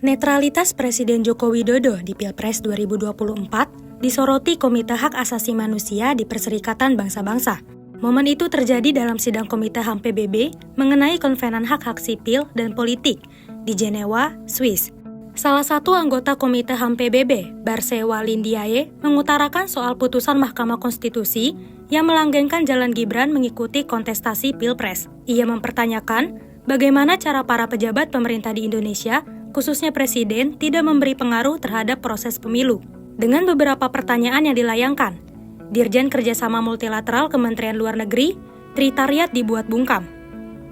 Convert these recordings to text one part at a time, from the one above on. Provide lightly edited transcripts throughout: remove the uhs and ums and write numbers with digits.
Netralitas Presiden Joko Widodo di Pilpres 2024 disoroti Komite Hak Asasi Manusia di Perserikatan Bangsa-Bangsa. Momen itu terjadi dalam sidang Komite HAM PBB mengenai Konvenan Hak-Hak Sipil dan Politik di Jenewa, Swiss. Salah satu anggota Komite HAM PBB, Barsewa Lindiaye, mengutarakan soal putusan Mahkamah Konstitusi yang melanggengkan Jalan Gibran mengikuti kontestasi Pilpres. Ia mempertanyakan bagaimana cara para pejabat pemerintah di Indonesia, khususnya Presiden, tidak memberi pengaruh terhadap proses pemilu. Dengan beberapa pertanyaan yang dilayangkan, Dirjen Kerjasama Multilateral Kementerian Luar Negeri, Tritariat dibuat bungkam.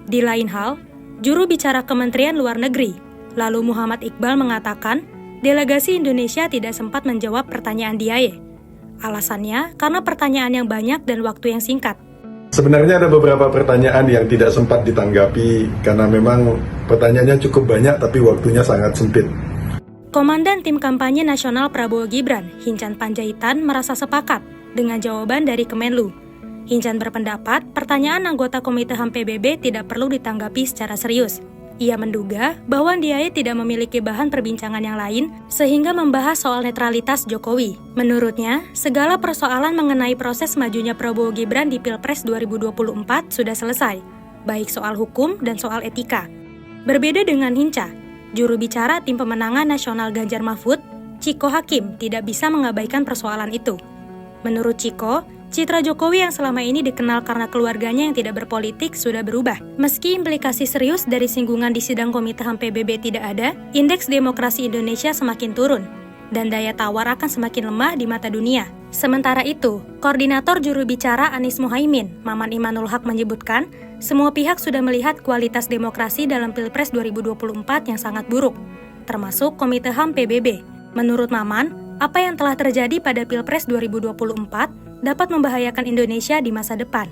Di lain hal, juru bicara Kementerian Luar Negeri, lalu Muhammad Iqbal mengatakan, delegasi Indonesia tidak sempat menjawab pertanyaan Diaye. Alasannya karena pertanyaan yang banyak dan waktu yang singkat. Sebenarnya ada beberapa pertanyaan yang tidak sempat ditanggapi karena memang pertanyaannya cukup banyak tapi waktunya sangat sempit. Komandan Tim Kampanye Nasional Prabowo Gibran, Hincan Panjaitan, merasa sepakat dengan jawaban dari Kemenlu. Hincan berpendapat pertanyaan anggota Komite HAM PBB tidak perlu ditanggapi secara serius. Ia menduga bahwa Diaye tidak memiliki bahan perbincangan yang lain sehingga membahas soal netralitas Jokowi. Menurutnya, segala persoalan mengenai proses majunya Prabowo Gibran di Pilpres 2024 sudah selesai, baik soal hukum dan soal etika. Berbeda dengan Hinca, juru bicara Tim Pemenangan Nasional Ganjar Mahfud, Ciko Hakim, tidak bisa mengabaikan persoalan itu. Menurut Ciko, citra Jokowi yang selama ini dikenal karena keluarganya yang tidak berpolitik sudah berubah. Meski implikasi serius dari singgungan di sidang Komite HAM PBB tidak ada, indeks demokrasi Indonesia semakin turun, dan daya tawar akan semakin lemah di mata dunia. Sementara itu, Koordinator Juru Bicara Anies Mohaimin, Maman Imanul Haq menyebutkan, semua pihak sudah melihat kualitas demokrasi dalam Pilpres 2024 yang sangat buruk, termasuk Komite HAM PBB. Menurut Maman, apa yang telah terjadi pada Pilpres 2024 dapat membahayakan Indonesia di masa depan.